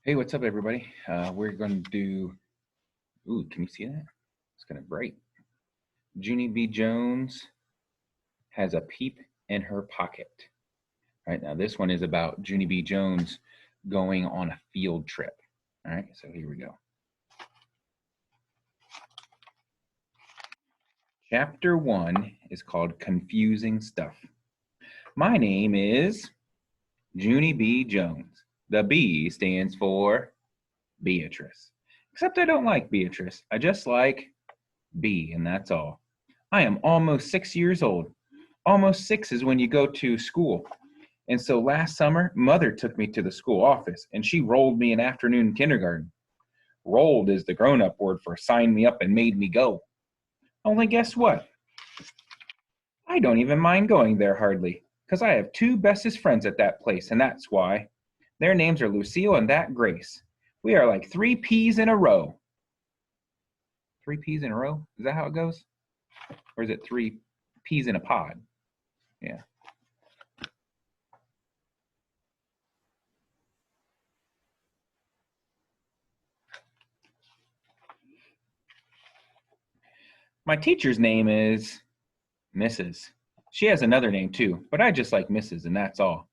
Hey, what's up, everybody? We're going to do, ooh, can you see that? It's going to break. Junie B. Jones has a peep in her pocket. Right now, this one is about Junie B. Jones going on a field trip. All right, so here we go. Chapter 1 is called Confusing Stuff. My name is Junie B. Jones. The B stands for Beatrice. Except I don't like Beatrice. I just like B, and that's all. I am almost 6 years old. Almost 6 is when you go to school. And so last summer, mother took me to the school office and she rolled me in afternoon kindergarten. Rolled is the grown up word for signed me up and made me go. Only guess what? I don't even mind going there hardly, because I have two bestest friends at that place, and that's why. Their names are Lucille and that Grace. We are like three peas in a row. Three peas in a row? Is that how it goes? Or is it three peas in a pod? Yeah. My teacher's name is Mrs. She has another name too, but I just like Mrs. and that's all.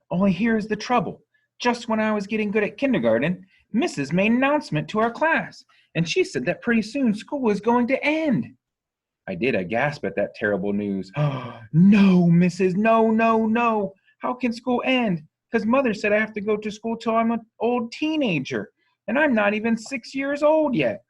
Only here's the trouble. Just when I was getting good at kindergarten, Mrs. made an announcement to our class, and she said that pretty soon school was going to end. I did a gasp at that terrible news. Oh, no, Mrs. No, no, no. How can school end? Because mother said I have to go to school till I'm an old teenager, and I'm not even 6 years old yet.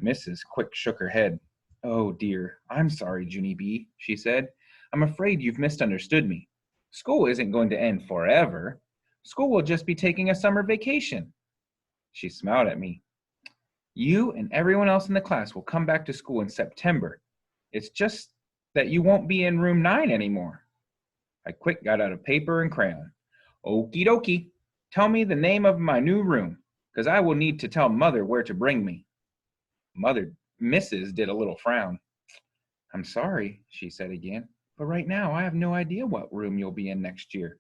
Mrs. Quick shook her head. Oh dear, I'm sorry, Junie B., she said. I'm afraid you've misunderstood me. School isn't going to end forever. School will just be taking a summer vacation. She smiled at me. You and everyone else in the class will come back to school in September. It's just that you won't be in room 9 anymore. I quick got out a paper and crayon. Okie dokie, tell me the name of my new room, because I will need to tell mother where to bring me. Mrs. did a little frown. I'm sorry, she said again, but right now I have no idea what room you'll be in next year.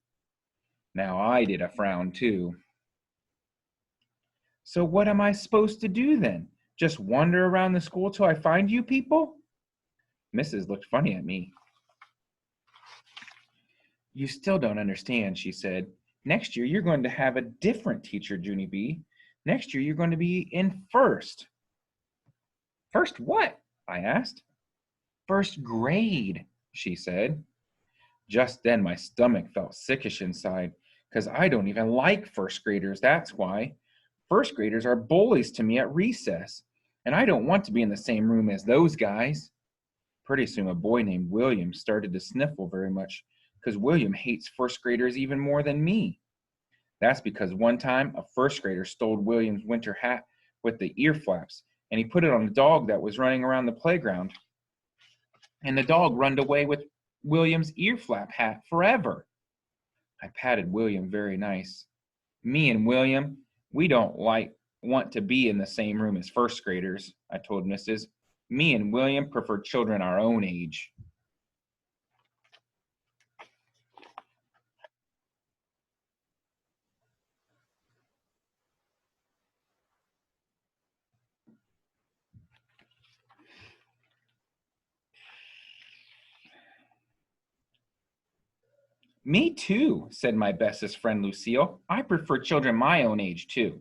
Now I did a frown too. So what am I supposed to do then? Just wander around the school till I find you people? Mrs. looked funny at me. You still don't understand, she said. Next year you're going to have a different teacher, Junie B. Next year you're going to be in first. First what? I asked. First grade, she said. Just then my stomach felt sickish inside, because I don't even like first graders, that's why. First graders are bullies to me at recess, and I don't want to be in the same room as those guys. Pretty soon a boy named William started to sniffle very much, because William hates first graders even more than me. That's because one time a first grader stole William's winter hat with the ear flaps, and he put it on a dog that was running around the playground. And the dog runned away with William's ear flap hat forever. I patted William very nice. Me and William, we don't want to be in the same room as first graders, I told Mrs. Me and William prefer children our own age. Me too, said my bestest friend Lucille. I prefer children my own age too.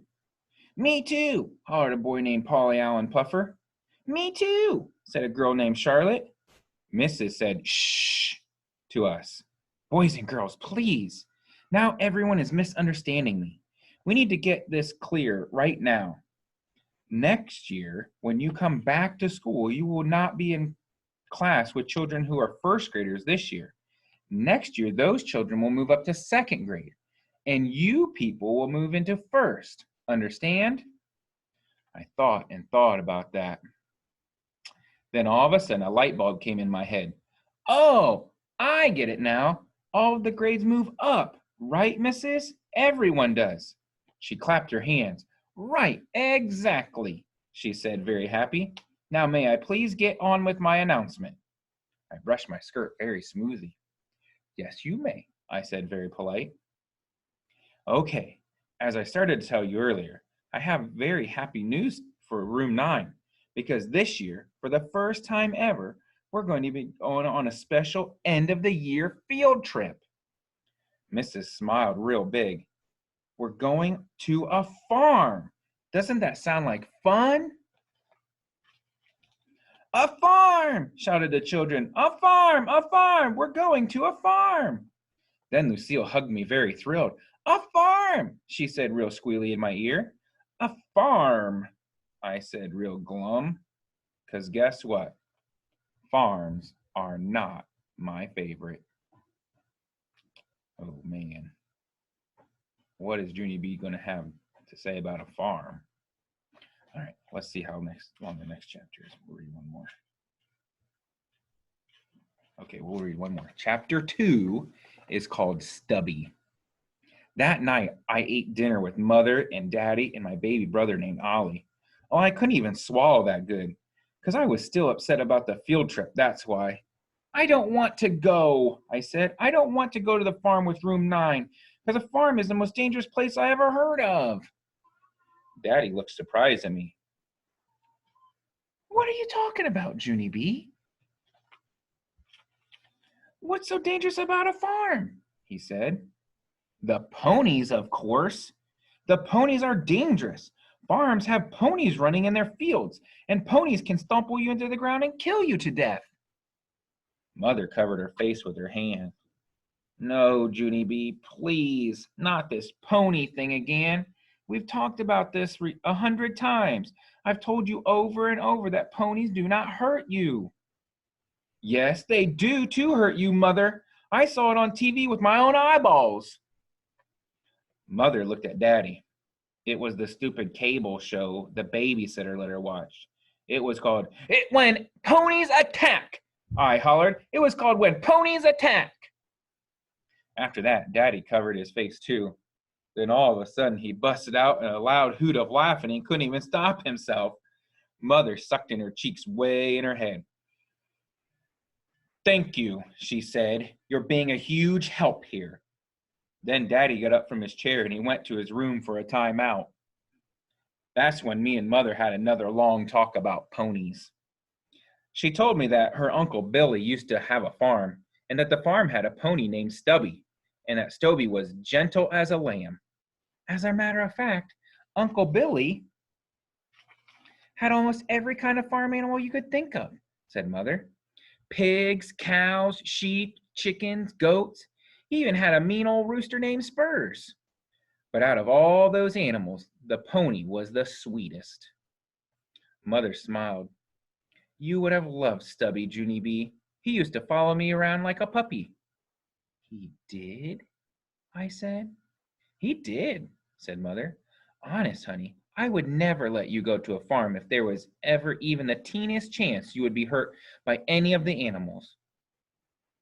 Me too, hollered a boy named Polly Allen Puffer. Me too, said a girl named Charlotte. Mrs. said, shh, to us. Boys and girls, please. Now everyone is misunderstanding me. We need to get this clear right now. Next year, when you come back to school, you will not be in class with children who are first graders this year. Next year, those children will move up to second grade, and you people will move into first. Understand? I thought and thought about that. Then all of a sudden, a light bulb came in my head. Oh, I get it now. All of the grades move up, right, Mrs.? Everyone does. She clapped her hands. Right, exactly, she said, very happy. Now may I please get on with my announcement? I brushed my skirt very smoothly. Yes, you may, I said, very polite. Okay, As I started to tell you earlier, I have very happy news for room 9 because this year, for the first time ever, we're going to be going on a special end of the year field trip. Mrs. smiled real big. We're going to a farm. Doesn't that sound like fun? A farm, shouted the children. A farm, a farm. We're going to a farm. Then Lucille hugged me very thrilled. A farm, she said real squealy in my ear. A farm, I said real glum. Because guess what? Farms are not my favorite. Oh man. What is Junie B going to have to say about a farm? All right, let's see how long the next chapter is. We'll read one more. Okay, we'll read one more. Chapter 2 is called Stubby. That night, I ate dinner with Mother and Daddy and my baby brother named Ollie. Oh, I couldn't even swallow that good because I was still upset about the field trip, that's why. I don't want to go, I said. I don't want to go to the farm with room 9 because a farm is the most dangerous place I ever heard of. Daddy looked surprised at me. What are you talking about, Junie B? What's so dangerous about a farm? He said. The ponies, of course. The ponies are dangerous. Farms have ponies running in their fields, and ponies can stumble you into the ground and kill you to death. Mother covered her face with her hand. No, Junie B, please, not this pony thing again. We've talked about this 100 times. I've told you over and over that ponies do not hurt you. Yes, they do to hurt you, Mother. I saw it on TV with my own eyeballs. Mother looked at Daddy. It was the stupid cable show the babysitter let her watch. It was called When Ponies Attack. I hollered. It was called When Ponies Attack. After that, Daddy covered his face too. Then all of a sudden he busted out in a loud hoot of laughing and he couldn't even stop himself. Mother sucked in her cheeks way in her head. Thank you, she said. You're being a huge help here. Then Daddy got up from his chair and he went to his room for a timeout. That's when me and Mother had another long talk about ponies. She told me that her Uncle Billy used to have a farm and that the farm had a pony named Stubby and that Stubby was gentle as a lamb. As a matter of fact, Uncle Billy had almost every kind of farm animal you could think of, said Mother. Pigs, cows, sheep, chickens, goats. He even had a mean old rooster named Spurs. But out of all those animals, the pony was the sweetest. Mother smiled. You would have loved Stubby, Junie B. He used to follow me around like a puppy. He did? I said. He did, said Mother. Honest, honey, I would never let you go to a farm if there was ever even the teeniest chance you would be hurt by any of the animals.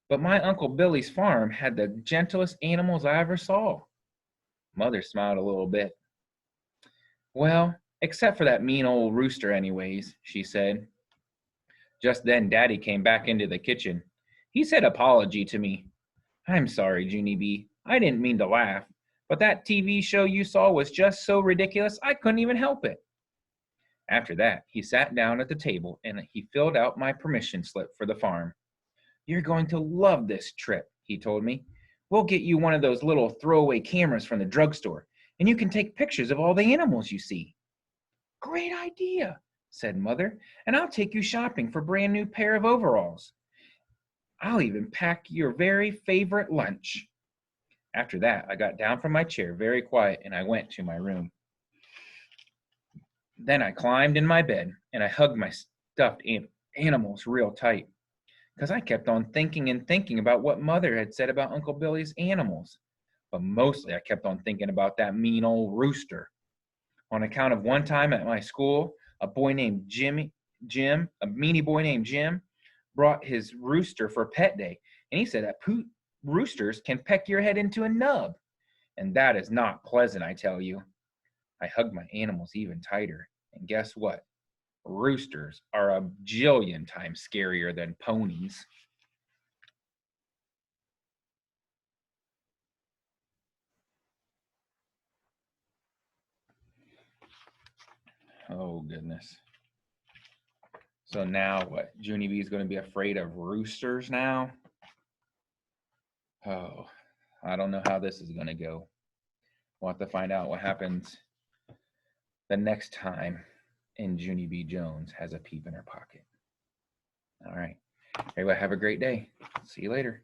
But my Uncle Billy's farm had the gentlest animals I ever saw. Mother smiled a little bit. Well, except for that mean old rooster anyways, she said. Just then Daddy came back into the kitchen. He said apology to me. I'm sorry, Junie B. I didn't mean to laugh, but that TV show you saw was just so ridiculous I couldn't even help it. After that, he sat down at the table and he filled out my permission slip for the farm. You're going to love this trip, he told me. We'll get you one of those little throwaway cameras from the drugstore, and you can take pictures of all the animals you see. Great idea, said Mother, and I'll take you shopping for a brand new pair of overalls. I'll even pack your very favorite lunch. After that, I got down from my chair very quiet and I went to my room. Then I climbed in my bed and I hugged my stuffed animals real tight because I kept on thinking and thinking about what Mother had said about Uncle Billy's animals. But mostly I kept on thinking about that mean old rooster. On account of one time at my school, a meanie boy named Jim, brought his rooster for pet day, and he said that roosters can peck your head into a nub, and that is not pleasant, I tell you. I hugged my animals even tighter, and guess what? Roosters are a jillion times scarier than ponies. Oh, goodness. So now what? Junie B is going to be afraid of roosters now? Oh, I don't know how this is going to go. We'll have to find out what happens the next time and Junie B. Jones has a peep in her pocket. All right. Everybody have a great day. See you later.